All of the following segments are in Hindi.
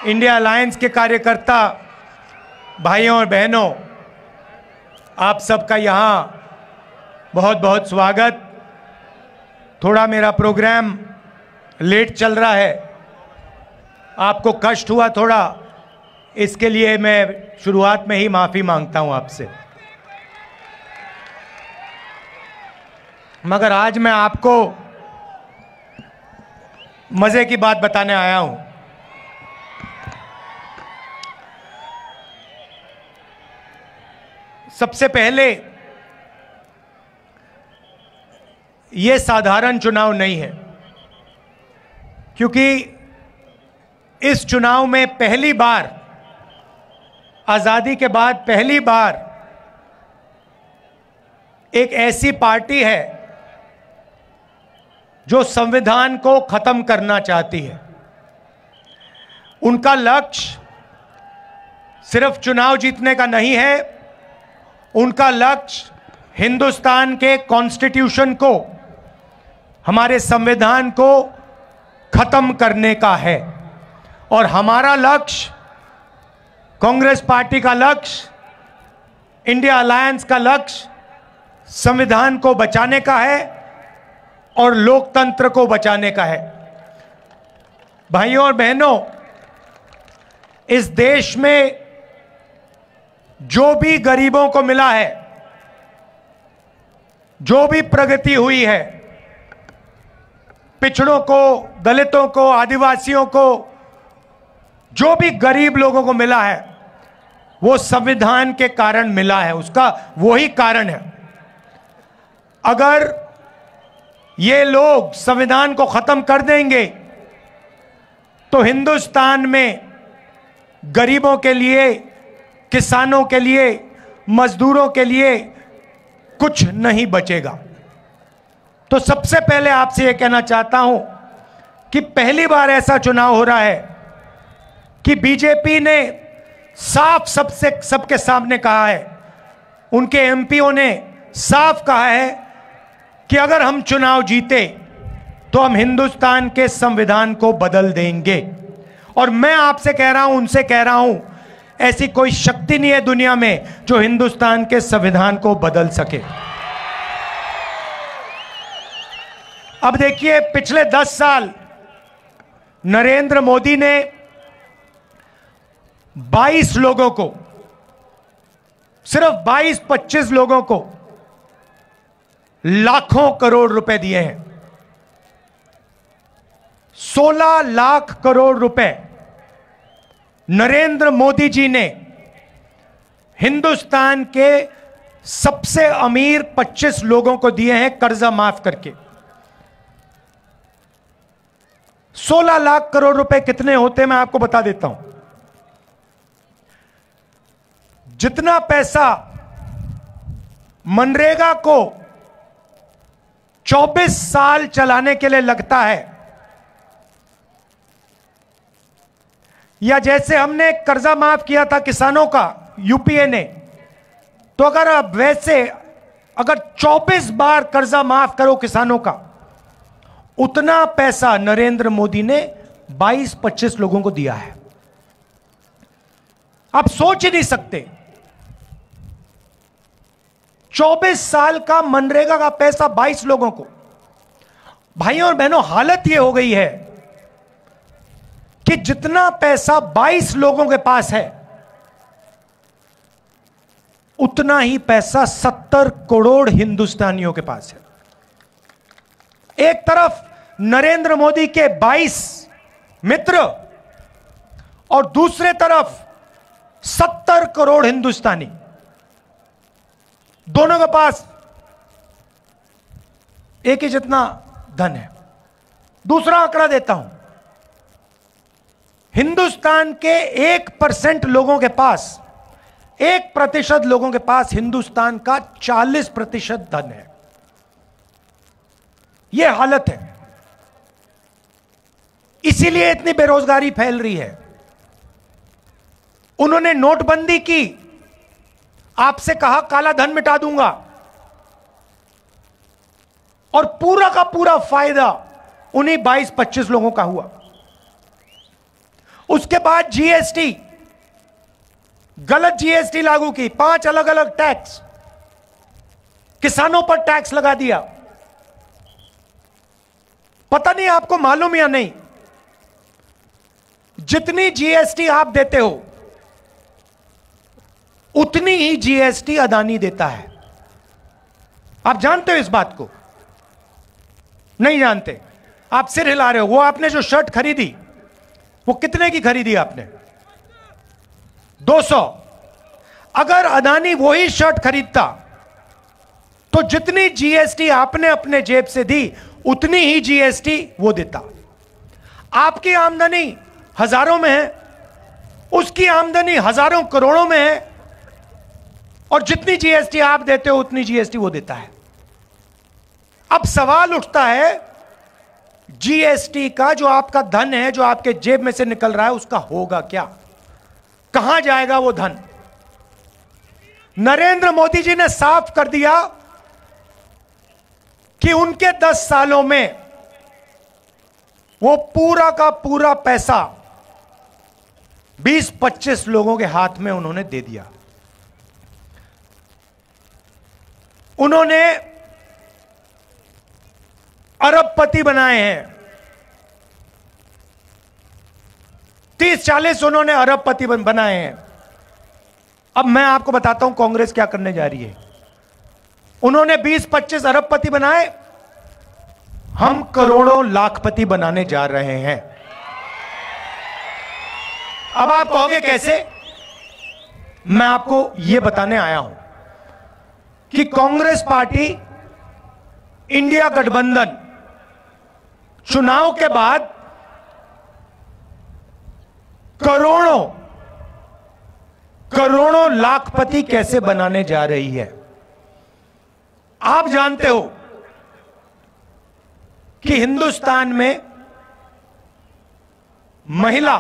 इंडिया अलायंस के कार्यकर्ता भाइयों और बहनों, आप सबका यहाँ बहुत बहुत स्वागत। थोड़ा मेरा प्रोग्राम लेट चल रहा है, आपको कष्ट हुआ थोड़ा, इसके लिए मैं शुरुआत में ही माफ़ी मांगता हूँ आपसे। मगर आज मैं आपको मज़े की बात बताने आया हूँ। सबसे पहले, ये साधारण चुनाव नहीं है, क्योंकि इस चुनाव में पहली बार, आज़ादी के बाद पहली बार एक ऐसी पार्टी है जो संविधान को खत्म करना चाहती है। उनका लक्ष्य सिर्फ चुनाव जीतने का नहीं है, उनका लक्ष्य हिंदुस्तान के कॉन्स्टिट्यूशन को, हमारे संविधान को खत्म करने का है। और हमारा लक्ष्य, कांग्रेस पार्टी का लक्ष्य, इंडिया अलायंस का लक्ष्य संविधान को बचाने का है और लोकतंत्र को बचाने का है। भाइयों और बहनों, इस देश में जो भी गरीबों को मिला है, जो भी प्रगति हुई है, पिछड़ों को, दलितों को, आदिवासियों को, जो भी गरीब लोगों को मिला है, वो संविधान के कारण मिला है। उसका वही कारण है। अगर ये लोग संविधान को खत्म कर देंगे तो हिंदुस्तान में गरीबों के लिए, किसानों के लिए, मजदूरों के लिए कुछ नहीं बचेगा। तो सबसे पहले आपसे यह कहना चाहता हूं कि पहली बार ऐसा चुनाव हो रहा है कि बीजेपी ने साफ सबके सामने कहा है, उनके एमपीओ ने साफ कहा है कि अगर हम चुनाव जीते तो हम हिंदुस्तान के संविधान को बदल देंगे। और मैं आपसे कह रहा हूं, उनसे कह रहा हूं, ऐसी कोई शक्ति नहीं है दुनिया में जो हिंदुस्तान के संविधान को बदल सके। अब देखिए, पिछले 10 साल नरेंद्र मोदी ने 22 लोगों को, सिर्फ 22-25 लोगों को लाखों करोड़ रुपए दिए हैं। 16 लाख करोड़ रुपए नरेंद्र मोदी जी ने हिंदुस्तान के सबसे अमीर 25 लोगों को दिए हैं कर्जा माफ करके। 16 लाख करोड़ रुपए कितने होते हैं मैं आपको बता देता हूं। जितना पैसा मनरेगा को 24 साल चलाने के लिए लगता है, या जैसे हमने कर्जा माफ किया था किसानों का यूपीए ने, तो अगर 24 बार कर्जा माफ करो किसानों का, उतना पैसा नरेंद्र मोदी ने 22-25 लोगों को दिया है। आप सोच ही नहीं सकते, 24 साल का मनरेगा का पैसा 22 लोगों को। भाइयों और बहनों, हालत यह हो गई है कि जितना पैसा 22 लोगों के पास है, उतना ही पैसा 70 करोड़ हिंदुस्तानियों के पास है। एक तरफ नरेंद्र मोदी के 22 मित्र और दूसरे तरफ 70 करोड़ हिंदुस्तानी, दोनों के पास एक ही जितना धन है। दूसरा आंकड़ा देता हूं, हिंदुस्तान के 1% लोगों के पास, 1% लोगों के पास हिंदुस्तान का 40% धन है। यह हालत है, इसीलिए इतनी बेरोजगारी फैल रही है। उन्होंने नोटबंदी की, आपसे कहा काला धन मिटा दूंगा, और पूरा का पूरा फायदा उन्हीं 22-25 लोगों का हुआ। उसके बाद जीएसटी, गलत जीएसटी लागू की, 5 अलग अलग टैक्स, किसानों पर टैक्स लगा दिया। पता नहीं आपको मालूम या नहीं, जितनी जीएसटी आप देते हो उतनी ही जीएसटी अदानी देता है। आप जानते हो इस बात को? नहीं जानते? आप सिर हिला रहे हो। वो आपने जो शर्ट खरीदी वो कितने की खरीदी आपने? 200। अगर अदानी वही शर्ट खरीदता तो जितनी जीएसटी आपने अपने जेब से दी उतनी ही जीएसटी वो देता। आपकी आमदनी हजारों में है, उसकी आमदनी हजारों करोड़ों में है, और जितनी जीएसटी आप देते हो उतनी जीएसटी वो देता है। अब सवाल उठता है, जीएसटी का जो आपका धन है, जो आपके जेब में से निकल रहा है, उसका होगा क्या? कहां जाएगा वो धन? नरेंद्र मोदी जी ने साफ कर दिया कि उनके 10 सालों में वो पूरा का पूरा पैसा 20-25 लोगों के हाथ में उन्होंने दे दिया। उन्होंने अरबपति बनाए हैं, 30-40 उन्होंने अरबपति बनाए हैं। अब मैं आपको बताता हूं कांग्रेस क्या करने जा रही है। उन्होंने 20-25 अरबपति बनाए, हम करोड़ों लाखपति बनाने जा रहे हैं। अब आप कहोगे कैसे? मैं आपको यह बताने आया हूं कि कांग्रेस पार्टी, इंडिया गठबंधन चुनाव के बाद करोड़ों लाखपति कैसे बनाने जा रही है। आप जानते हो कि हिंदुस्तान में महिला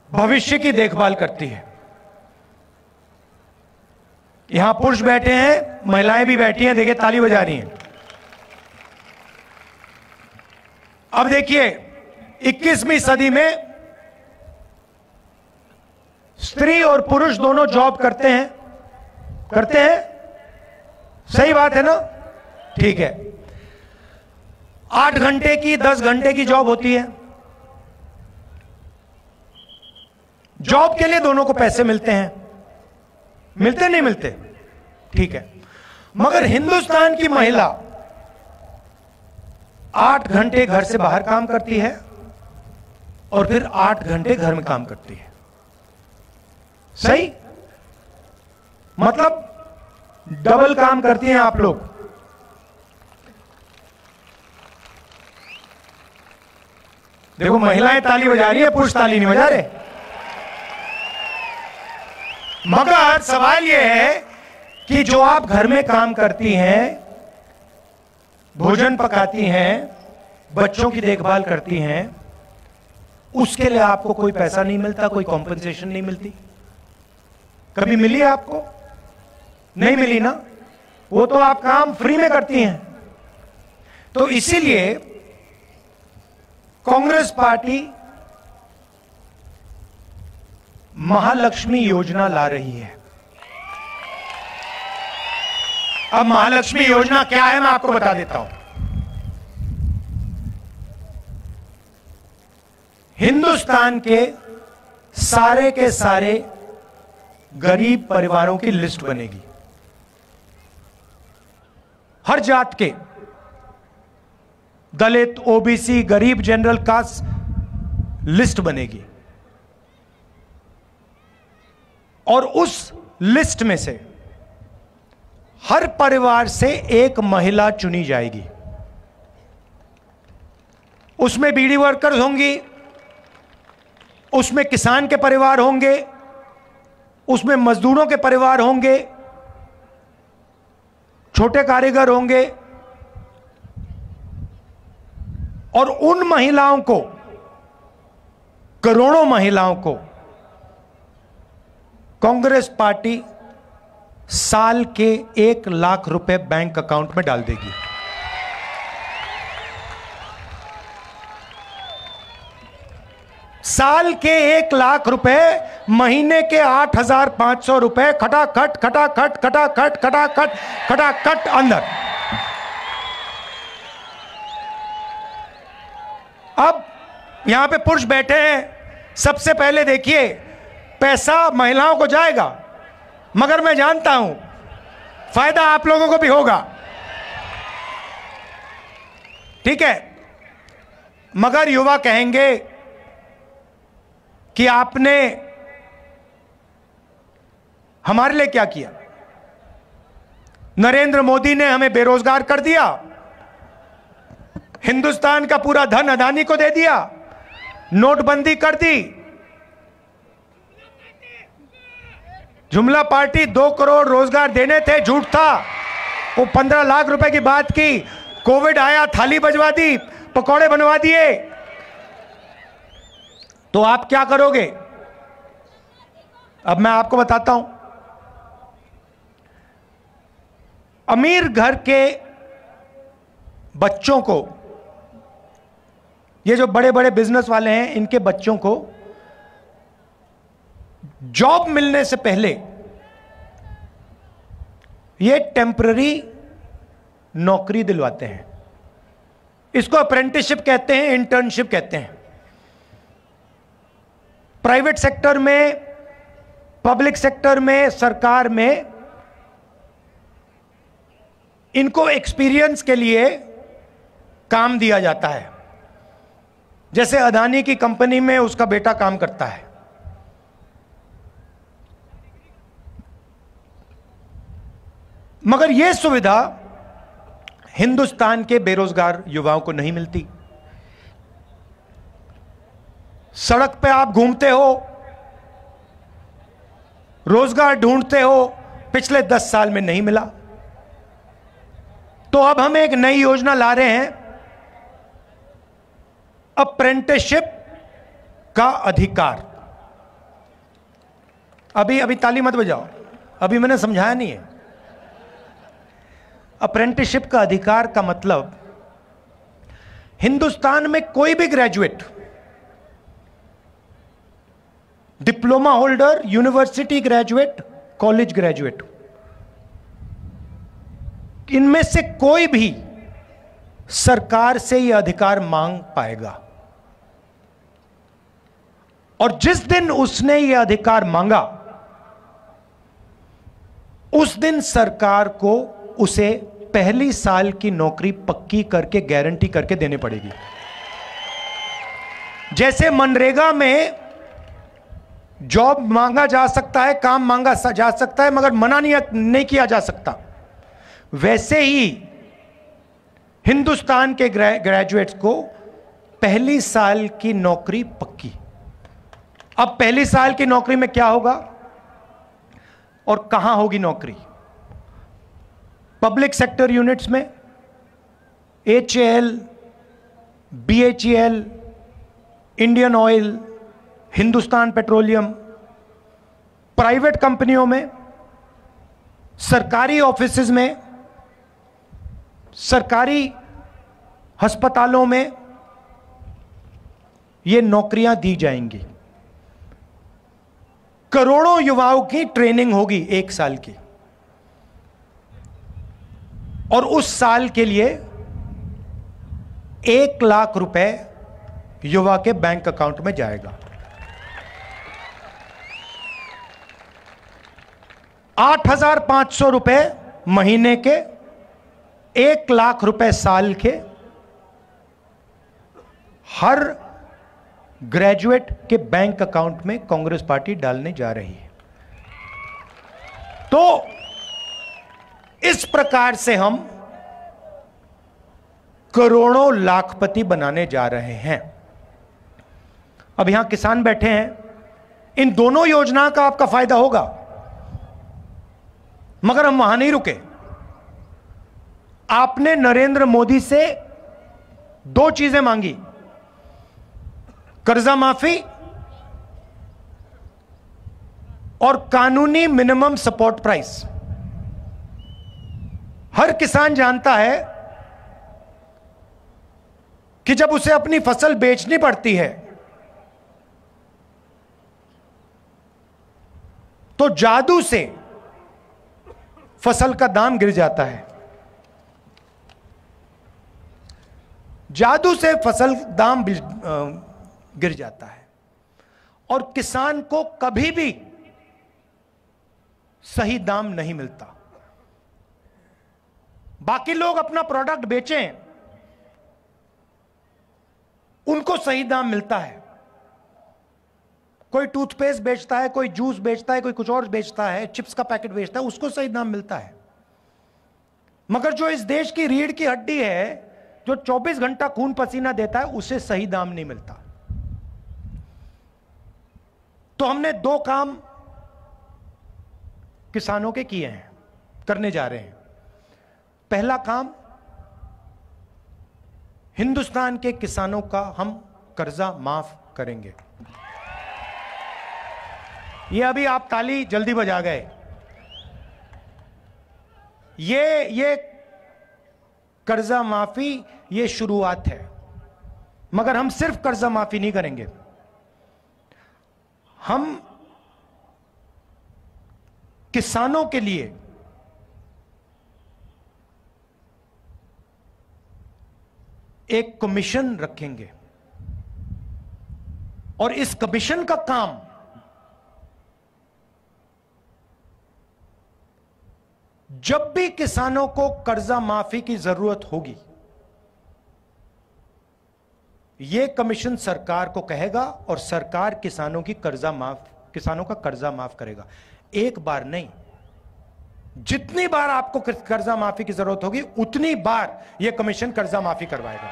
भविष्य की देखभाल करती है। यहां पुरुष बैठे हैं, महिलाएं भी बैठी हैं, देखिए ताली बजा रही हैं। अब देखिए 21वीं सदी में स्त्री और पुरुष दोनों जॉब करते हैं। सही बात है ना? ठीक है। 8 घंटे की, 10 घंटे की जॉब होती है। जॉब के लिए दोनों को पैसे मिलते हैं, मिलते नहीं मिलते? ठीक है। मगर हिंदुस्तान की महिला 8 घंटे घर से बाहर काम करती है और फिर 8 घंटे घर में काम करती है। सही? मतलब डबल काम करती हैं आप लोग। देखो महिलाएं ताली बजा रही है, पुरुष ताली नहीं बजा रहे। मगर सवाल यह है कि जो आप घर में काम करती हैं, भोजन पकाती हैं, बच्चों की देखभाल करती हैं, उसके लिए आपको कोई पैसा नहीं मिलता, कोई कॉम्पेंसेशन नहीं मिलती? कभी मिली आपको? नहीं मिली ना? वो तो आप काम फ्री में करती हैं। तो इसीलिए कांग्रेस पार्टी महालक्ष्मी योजना ला रही है। अब महालक्ष्मी योजना क्या है मैं आपको बता देता हूं। हिंदुस्तान के सारे गरीब परिवारों की लिस्ट बनेगी। हर जात के, दलित, ओबीसी, गरीब, जनरल कास्ट लिस्ट बनेगी और उस लिस्ट में से हर परिवार से एक महिला चुनी जाएगी। उसमें बीड़ी वर्कर्स होंगी, उसमें किसान के परिवार होंगे, उसमें मजदूरों के परिवार होंगे, छोटे कारीगर होंगे, और उन महिलाओं को, करोड़ों महिलाओं को कांग्रेस पार्टी साल के 1 लाख रुपए बैंक अकाउंट में डाल देगी। साल के 1,00,000 रुपए, महीने के 8,500 रुपए, खटाखट खटाखट खटाखट खटाखट खटाखट अंदर। अब यहां पे पुरुष बैठे हैं, सबसे पहले देखिए पैसा महिलाओं को जाएगा, मगर मैं जानता हूं फायदा आप लोगों को भी होगा, ठीक है। मगर युवा कहेंगे कि आपने हमारे लिए क्या किया? नरेंद्र मोदी ने हमें बेरोजगार कर दिया, हिंदुस्तान का पूरा धन अदानी को दे दिया, नोटबंदी कर दी, जुमला पार्टी 2 करोड़ रोजगार देने थे, झूठ था, वो 15 लाख रुपए की बात की, कोविड आया थाली बजवा दी, पकौड़े बनवा दिए। तो आप क्या करोगे? अब मैं आपको बताता हूं। अमीर घर के बच्चों को, ये जो बड़े बड़े बिजनेस वाले हैं, इनके बच्चों को जॉब मिलने से पहले ये टेम्पररी नौकरी दिलवाते हैं। इसको अप्रेंटिसशिप कहते हैं, इंटर्नशिप कहते हैं। प्राइवेट सेक्टर में, पब्लिक सेक्टर में, सरकार में इनको एक्सपीरियंस के लिए काम दिया जाता है। जैसे अदानी की कंपनी में उसका बेटा काम करता है। मगर यह सुविधा हिंदुस्तान के बेरोजगार युवाओं को नहीं मिलती। सड़क पे आप घूमते हो, रोजगार ढूंढते हो, पिछले 10 साल में नहीं मिला। तो अब हम एक नई योजना ला रहे हैं, अप्रेंटिसशिप का अधिकार। अभी ताली मत बजाओ, अभी मैंने समझाया नहीं है। अप्रेंटिसशिप का अधिकार का मतलब, हिंदुस्तान में कोई भी graduate, diploma holder, university graduate, college graduate, इनमें से कोई भी सरकार से यह अधिकार मांग पाएगा। और जिस दिन उसने यह अधिकार मांगा, उस दिन सरकार को उसे पहली साल की नौकरी पक्की करके, गारंटी करके देनी पड़ेगी। जैसे मनरेगा में जॉब मांगा जा सकता है, काम मांगा जा सकता है, मगर मना नहीं किया जा सकता, वैसे ही हिंदुस्तान के ग्रेजुएट्स को पहली साल की नौकरी पक्की। अब पहली साल की नौकरी में क्या होगा और कहां होगी नौकरी? पब्लिक सेक्टर यूनिट्स में, HAL, BHEL, Indian oil, Hindustan petroleum, private कंपनियों में, सरकारी ऑफिसेज में, सरकारी अस्पतालों में ये नौकरियां दी जाएंगी। करोड़ों युवाओं की ट्रेनिंग होगी 1 साल की, और उस साल के लिए 1,00,000 रुपए युवा के बैंक अकाउंट में जाएगा। 8,500 रुपए महीने के, 1,00,000 रुपए साल के, हर ग्रेजुएट के बैंक अकाउंट में कांग्रेस पार्टी डालने जा रही है। तो इस प्रकार से हम करोड़ों लाखपति बनाने जा रहे हैं। अब यहां किसान बैठे हैं, इन दोनों योजना का आपका फायदा होगा, मगर हम वहां नहीं रुके। आपने नरेंद्र मोदी से 2 चीजें मांगी, कर्जा माफी और कानूनी मिनिमम सपोर्ट प्राइस। हर किसान जानता है कि जब उसे अपनी फसल बेचनी पड़ती है तो जादू से फसल का दाम गिर जाता है। जादू से फसल दाम गिर जाता है और किसान को कभी भी सही दाम नहीं मिलता। बाकी लोग अपना प्रोडक्ट बेचें, उनको सही दाम मिलता है। कोई टूथपेस्ट बेचता है, कोई जूस बेचता है, कोई कुछ और बेचता है, चिप्स का पैकेट बेचता है, उसको सही दाम मिलता है। मगर जो इस देश की रीढ़ की हड्डी है, जो 24 घंटा खून पसीना देता है, उसे सही दाम नहीं मिलता। तो हमने 2 काम किसानों के किए हैं, करने जा रहे हैं। पहला काम, हिंदुस्तान के किसानों का हम कर्जा माफ करेंगे। ये अभी आप ताली जल्दी बजा गए। ये कर्जा माफी ये शुरुआत है, मगर हम सिर्फ कर्जा माफी नहीं करेंगे। हम किसानों के लिए एक कमीशन रखेंगे और इस कमीशन का काम जब भी किसानों को कर्जा माफी की जरूरत होगी, यह कमीशन सरकार को कहेगा और सरकार किसानों का कर्जा माफ करेगा। एक बार नहीं, जितनी बार आपको कर्जा माफी की जरूरत होगी उतनी बार यह कमीशन कर्जा माफी करवाएगा।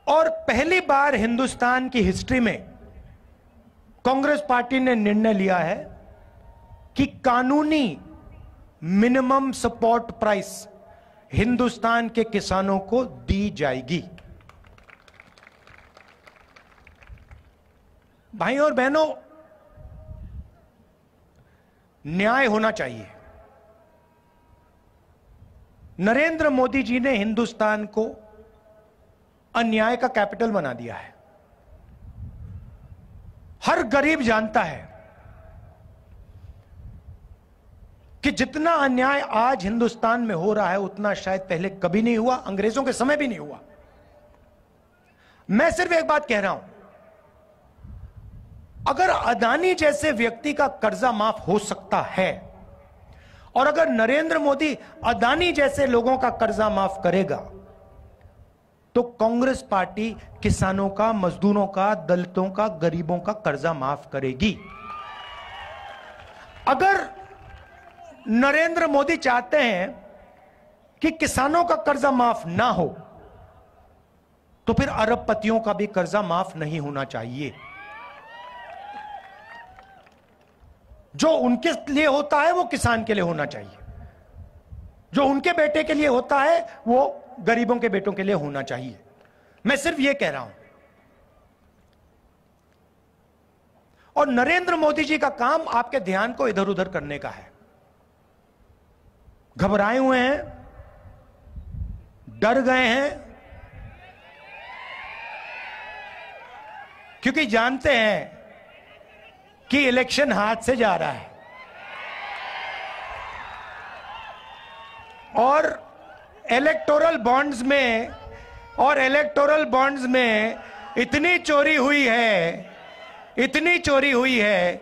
और पहली बार हिंदुस्तान की हिस्ट्री में कांग्रेस पार्टी ने निर्णय लिया है कि कानूनी मिनिमम सपोर्ट प्राइस हिंदुस्तान के किसानों को दी जाएगी। भाई और बहनों, न्याय होना चाहिए। नरेंद्र मोदी जी ने हिंदुस्तान को अन्याय का कैपिटल बना दिया है। हर गरीब जानता है कि जितना अन्याय आज हिंदुस्तान में हो रहा है उतना शायद पहले कभी नहीं हुआ, अंग्रेजों के समय भी नहीं हुआ। मैं सिर्फ एक बात कह रहा हूं, अगर अदानी जैसे व्यक्ति का कर्जा माफ हो सकता है और अगर नरेंद्र मोदी अदानी जैसे लोगों का कर्जा माफ करेगा, तो कांग्रेस पार्टी किसानों का, मजदूरों का, दलितों का, गरीबों का कर्जा माफ करेगी। अगर नरेंद्र मोदी चाहते हैं कि किसानों का कर्जा माफ ना हो, तो फिर अरबपतियों का भी कर्जा माफ नहीं होना चाहिए। जो उनके लिए होता है वो किसान के लिए होना चाहिए, जो उनके बेटे के लिए होता है वो गरीबों के बेटों के लिए होना चाहिए। मैं सिर्फ ये कह रहा हूं। और नरेंद्र मोदी जी का काम आपके ध्यान को इधर उधर करने का है। घबराए हुए हैं, डर गए हैं, क्योंकि जानते हैं कि इलेक्शन हाथ से जा रहा है और इलेक्टोरल बॉन्ड्स में इतनी चोरी हुई है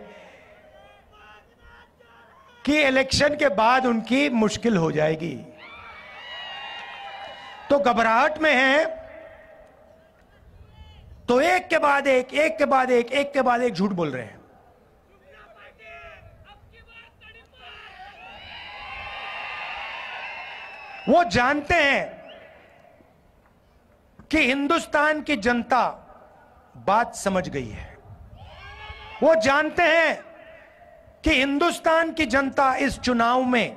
कि इलेक्शन के बाद उनकी मुश्किल हो जाएगी। तो घबराहट में है, तो एक के बाद एक झूठ बोल रहे हैं। वो जानते हैं कि हिंदुस्तान की जनता बात समझ गई है। वो जानते हैं कि हिंदुस्तान की जनता इस चुनाव में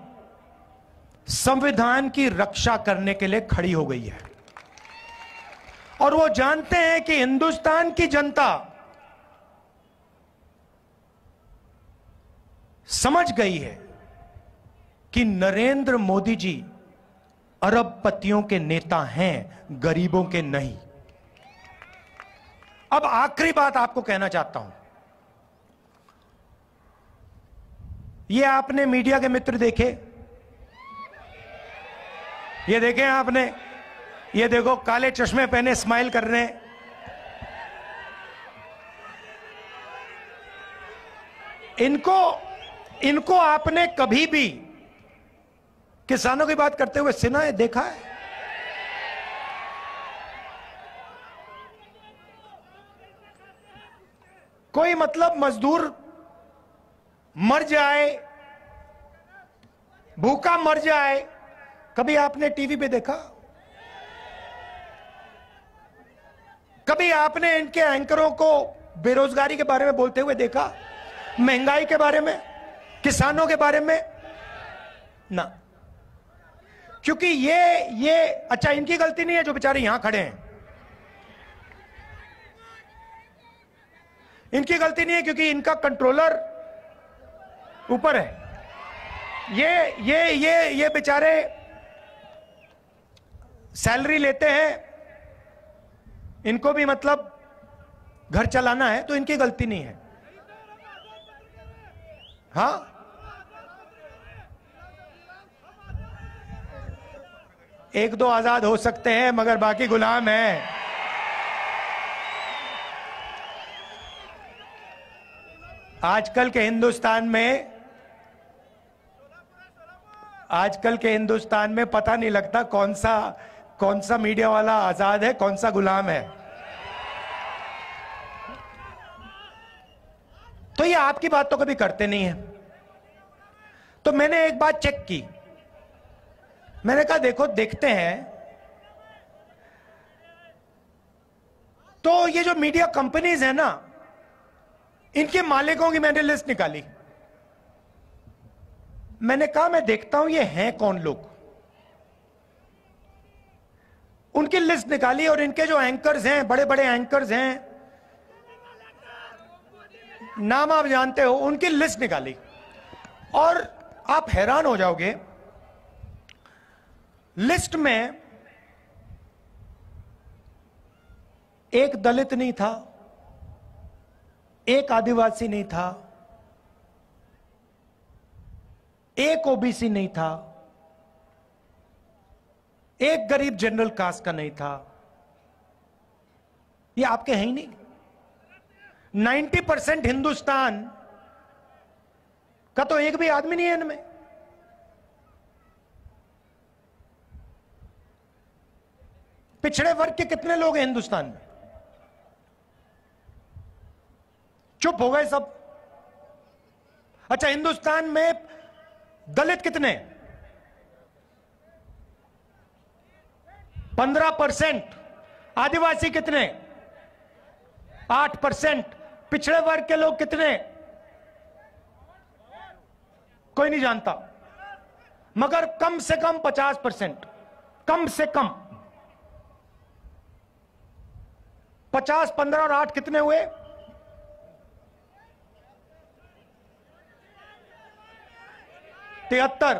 संविधान की रक्षा करने के लिए खड़ी हो गई है। और वो जानते हैं कि हिंदुस्तान की जनता समझ गई है कि नरेंद्र मोदी जी अरबपतियों के नेता हैं, गरीबों के नहीं। अब आखिरी बात आपको कहना चाहता हूं, ये आपने मीडिया के मित्र देखे, ये देखे आपने, ये देखो काले चश्मे पहने स्माइल कर रहे हैं, इनको आपने कभी भी किसानों की बात करते हुए सुना है, देखा है? कोई मतलब मजदूर मर जाए, भूखा मर जाए, कभी आपने टीवी पे देखा? कभी आपने इनके एंकरों को बेरोजगारी के बारे में बोलते हुए देखा? महंगाई के बारे में, किसानों के बारे में? ना, क्योंकि ये अच्छा, इनकी गलती नहीं है जो बेचारे यहां खड़े हैं, इनकी गलती नहीं है क्योंकि इनका कंट्रोलर ऊपर है। ये बेचारे सैलरी लेते हैं, इनको भी मतलब घर चलाना है, तो इनकी गलती नहीं है। हाँ, एक दो आजाद हो सकते हैं मगर बाकी गुलाम हैं। आजकल के हिंदुस्तान में पता नहीं लगता कौन सा मीडिया वाला आजाद है, कौन सा गुलाम है। तो ये आपकी बात तो कभी करते नहीं है। तो मैंने एक बात चेक की, मैंने कहा देखो देखते हैं, तो ये जो मीडिया कंपनीज है ना, इनके मालिकों की मैंने लिस्ट निकाली। मैंने कहा मैं देखता हूं ये हैं कौन लोग, उनकी लिस्ट निकाली और इनके जो एंकर्स हैं, बड़े बड़े एंकर्स हैं, नाम आप जानते हो, उनकी लिस्ट निकाली और आप हैरान हो जाओगे। लिस्ट में एक दलित नहीं था, एक आदिवासी नहीं था, एक ओबीसी नहीं था, एक गरीब जनरल कास्ट का नहीं था। ये आपके हैं ही नहीं। 90% हिंदुस्तान का तो एक भी आदमी नहीं है इनमें। पिछड़े वर्ग के कितने लोग हैं हिंदुस्तान में? चुप हो गए सब। अच्छा, हिंदुस्तान में दलित कितने? 15%। आदिवासी कितने? 8%। पिछड़े वर्ग के लोग कितने? कोई नहीं जानता, मगर कम से कम 50%, कम से कम 50, 15 और 8 कितने हुए? 73।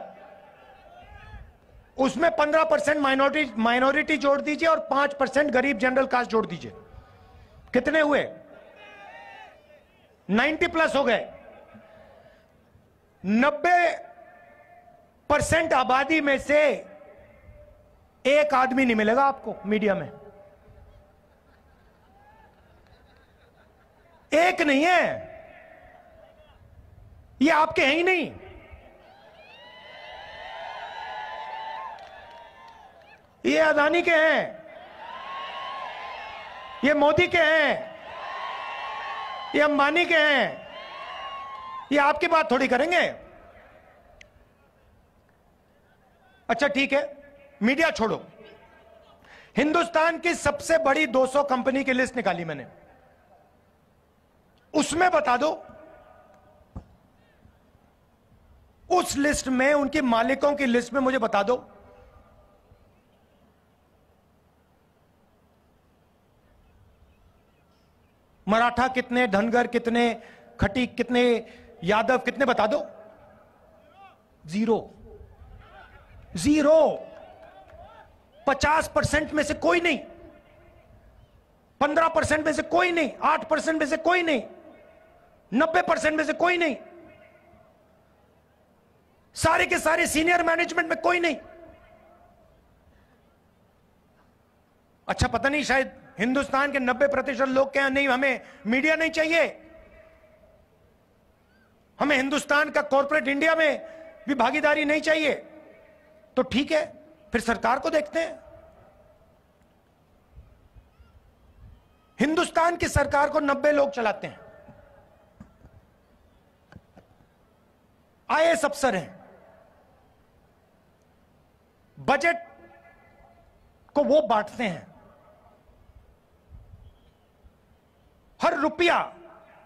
उसमें 15% माइनॉरिटी जोड़ दीजिए और 5% गरीब जनरल कास्ट जोड़ दीजिए, कितने हुए? 90 प्लस हो गए। 90% आबादी में से एक आदमी नहीं मिलेगा आपको मीडिया में। एक नहीं है, ये आपके हैं ही नहीं। ये अदानी के हैं, ये मोदी के हैं, ये अंबानी के हैं, ये आपकी बात थोड़ी करेंगे। अच्छा ठीक है, मीडिया छोड़ो, हिंदुस्तान की सबसे बड़ी 200 कंपनी की लिस्ट निकाली मैंने, उसमें बता दो, उस लिस्ट में, उनके मालिकों की लिस्ट में मुझे बता दो मराठा कितने, धनगर कितने, खटीक कितने, यादव कितने, बता दो। जीरो। 50% में से कोई नहीं। 15% में से कोई नहीं, 8% में से कोई नहीं, 90% में से कोई नहीं, सारे के सारे सीनियर मैनेजमेंट में कोई नहीं। अच्छा, पता नहीं, शायद हिंदुस्तान के 90% लोग कहें नहीं, हमें मीडिया नहीं चाहिए, हमें हिंदुस्तान का कॉर्पोरेट इंडिया में भी भागीदारी नहीं चाहिए। तो ठीक है, फिर सरकार को देखते हैं। हिंदुस्तान की सरकार को 90 लोग चलाते हैं, आईएएस अफसर हैं, बजट को वो बांटते हैं, हर रुपया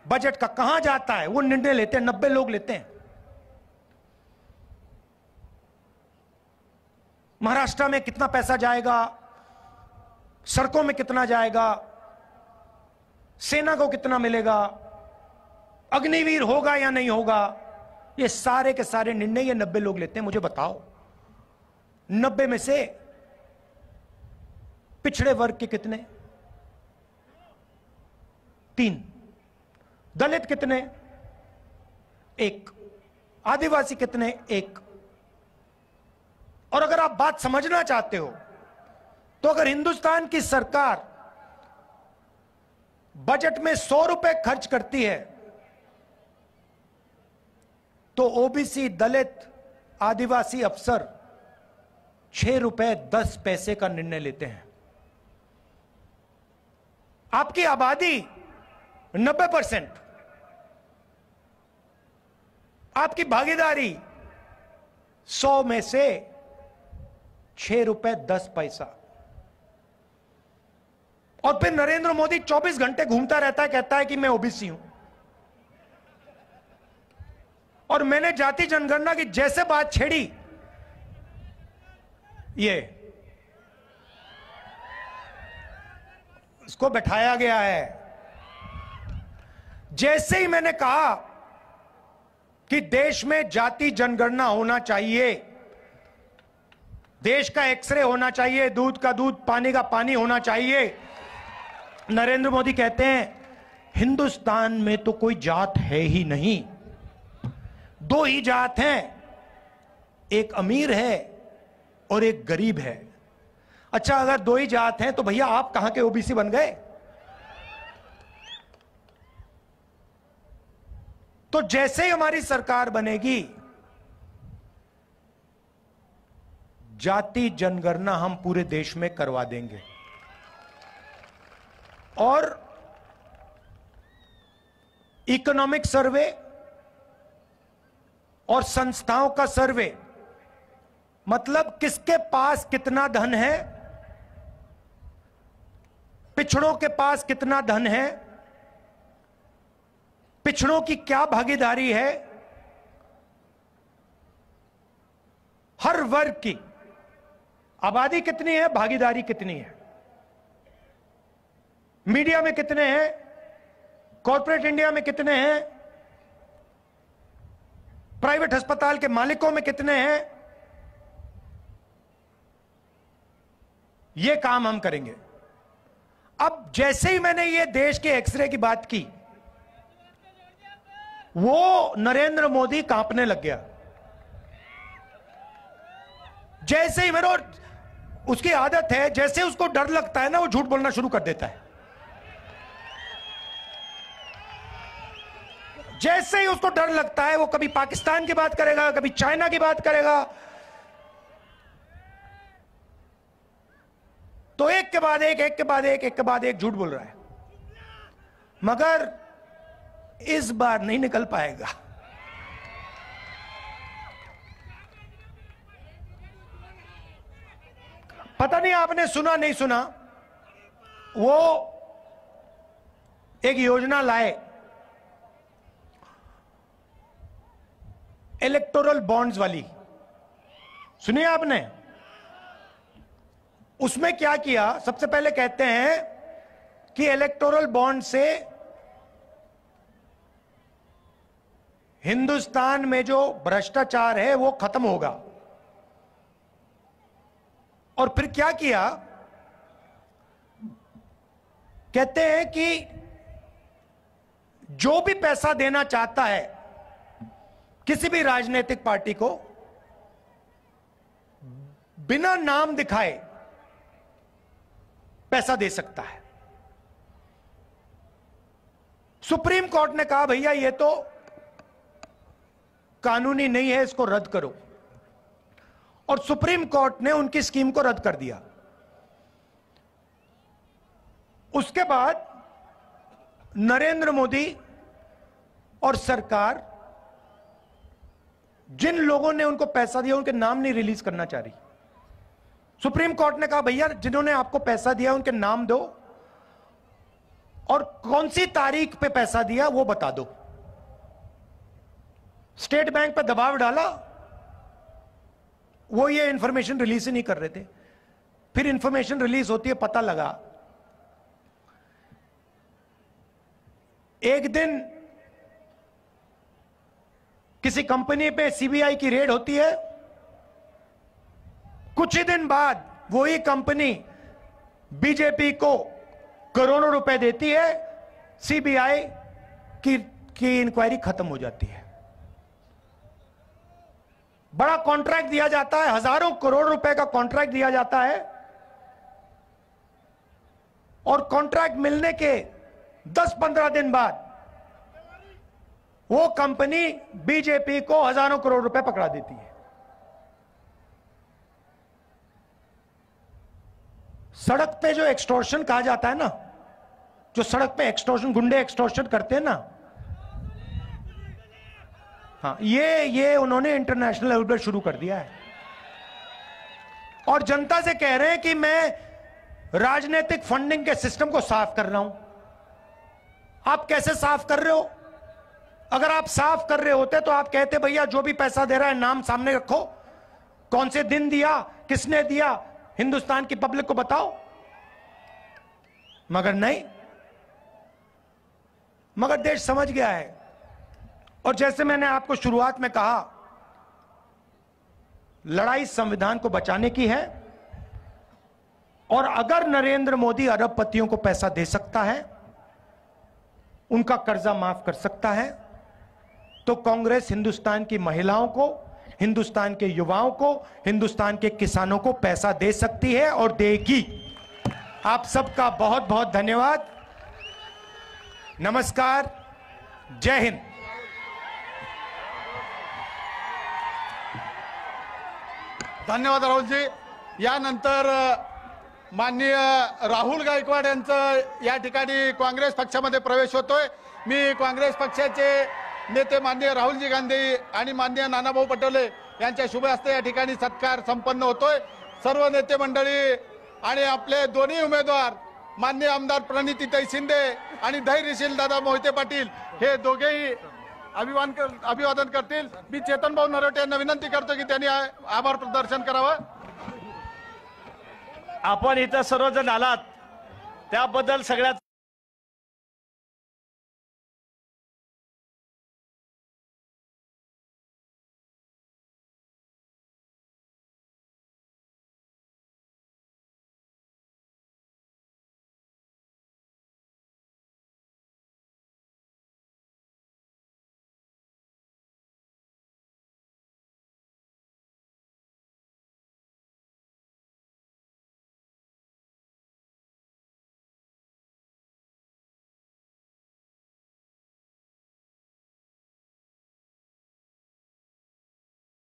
बजट का कहां जाता है वो निर्णय लेते हैं, 90 लोग लेते हैं। महाराष्ट्र में कितना पैसा जाएगा, सड़कों में कितना जाएगा, सेना को कितना मिलेगा, अग्निवीर होगा या नहीं होगा, ये सारे के सारे निर्णय ये 90 लोग लेते हैं। मुझे बताओ, 90 में से पिछड़े वर्ग के कितने? 3। दलित कितने? 1। आदिवासी कितने? 1। और अगर आप बात समझना चाहते हो तो अगर हिंदुस्तान की सरकार बजट में 100 रुपए खर्च करती है तो ओबीसी, दलित, आदिवासी अफसर 6 रुपए 10 पैसे का निर्णय लेते हैं। आपकी आबादी 90%, आपकी भागीदारी 100 में से 6 रुपए 10 पैसा। और फिर नरेंद्र मोदी 24 घंटे घूमता रहता है, कहता है कि मैं ओबीसी हूं। और मैंने जाति जनगणना की जैसे बात छेड़ी, ये इसको बैठाया गया है। जैसे ही मैंने कहा कि देश में जाति जनगणना होना चाहिए, देश का एक्सरे होना चाहिए, दूध का दूध, पानी का पानी होना चाहिए, नरेंद्र मोदी कहते हैं हिंदुस्तान में तो कोई जात है ही नहीं, 2 ही जात हैं, एक अमीर है और एक गरीब है। अच्छा, अगर 2 ही जात हैं तो भैया आप कहां के ओबीसी बन गए? तो जैसे ही हमारी सरकार बनेगी, जाति जनगणना हम पूरे देश में करवा देंगे। और इकोनॉमिक सर्वे और संस्थाओं का सर्वे, मतलब किसके पास कितना धन है, पिछड़ों के पास कितना धन है, पिछड़ों की क्या भागीदारी है, हर वर्ग की आबादी कितनी है, भागीदारी कितनी है, मीडिया में कितने हैं, कॉर्पोरेट इंडिया में कितने हैं, प्राइवेट अस्पताल के मालिकों में कितने हैं, यह काम हम करेंगे। अब जैसे ही मैंने ये देश के एक्सरे की बात की, वो नरेंद्र मोदी कांपने लग गया। जैसे ही मेरे, उसकी आदत है, जैसे उसको डर लगता है ना, वो झूठ बोलना शुरू कर देता है। जैसे ही उसको डर लगता है, वो कभी पाकिस्तान की बात करेगा, कभी चाइना की बात करेगा। तो एक के बाद एक, एक के बाद एक, एक के बाद एक झूठ बोल रहा है, मगर इस बार नहीं निकल पाएगा। पता नहीं आपने सुना नहीं सुना, वो एक योजना लाए, इलेक्टोरल बॉन्ड्स वाली, सुनिए आपने? उसमें क्या किया, सबसे पहले कहते हैं कि इलेक्टोरल बॉन्ड से हिंदुस्तान में जो भ्रष्टाचार है वो खत्म होगा। और फिर क्या किया, कहते हैं कि जो भी पैसा देना चाहता है किसी भी राजनीतिक पार्टी को, बिना नाम दिखाए पैसा दे सकता है। सुप्रीम कोर्ट ने कहा भैया ये तो कानूनी नहीं है, इसको रद्द करो, और सुप्रीम कोर्ट ने उनकी स्कीम को रद्द कर दिया। उसके बाद नरेंद्र मोदी और सरकार जिन लोगों ने उनको पैसा दिया उनके नाम नहीं रिलीज करना चाह रही। सुप्रीम कोर्ट ने कहा भैया जिन्होंने आपको पैसा दिया उनके नाम दो और कौन सी तारीख पे पैसा दिया वो बता दो। स्टेट बैंक पे दबाव डाला, वो ये इंफॉर्मेशन रिलीज ही नहीं कर रहे थे। फिर इंफॉर्मेशन रिलीज होती है, पता लगा एक दिन किसी कंपनी पे सीबीआई की रेड होती है, कुछ ही दिन बाद वही कंपनी बीजेपी को करोड़ों रुपए देती है, सीबीआई की इंक्वायरी खत्म हो जाती है। बड़ा कॉन्ट्रैक्ट दिया जाता है, हजारों करोड़ रुपए का कॉन्ट्रैक्ट दिया जाता है, और कॉन्ट्रैक्ट मिलने के 10-15 दिन बाद वो कंपनी बीजेपी को हजारों करोड़ रुपए पकड़ा देती है। सड़क पे जो एक्सटॉर्शन कहा जाता है ना, जो सड़क पे एक्सटॉर्शन, गुंडे एक्सटॉर्शन करते हैं ना, हाँ, ये उन्होंने इंटरनेशनल लेवल पर शुरू कर दिया है। और जनता से कह रहे हैं कि मैं राजनीतिक फंडिंग के सिस्टम को साफ कर रहा हूं। आप कैसे साफ कर रहे हो? अगर आप साफ कर रहे होते तो आप कहते भैया जो भी पैसा दे रहा है नाम सामने रखो, कौन से दिन दिया, किसने दिया, हिंदुस्तान की पब्लिक को बताओ। मगर नहीं, मगर देश समझ गया है। और जैसे मैंने आपको शुरुआत में कहा, लड़ाई संविधान को बचाने की है, और अगर नरेंद्र मोदी अरबपतियों को पैसा दे सकता है, उनका कर्जा माफ कर सकता है, तो कांग्रेस हिंदुस्तान की महिलाओं को, हिंदुस्तान के युवाओं को, हिंदुस्तान के किसानों को पैसा दे सकती है और देगी। आप सबका बहुत बहुत धन्यवाद। नमस्कार, जय हिंद। धन्यवाद राहुलजी। यानंतर माननीय राहुल गायकवाड यांचं या ठिकाणी काँग्रेस पक्षामध्ये प्रवेश होतोय। मी काँग्रेस पक्षाचे नेते माननीय राहुलजी गांधी आणि माननीय नानाभाऊ पटोले यांच्या शुभ हस्ते या ठिकाणी सत्कार संपन्न होतोय। सर्व नेते मंडळी आणि आपले दोन्ही उमेदवार माननीय आमदार प्रणितीताई शिंदे आणि धैर्यशील दादा मोहिते पाटील हे दोघेही अभिवादन करतील। मी चेतन भाऊ नरोटे यांना विनंती करतो की त्यांनी आभार प्रदर्शन करावं। आपण इथं सर्वजण आलात त्याबद्दल सगळ्यात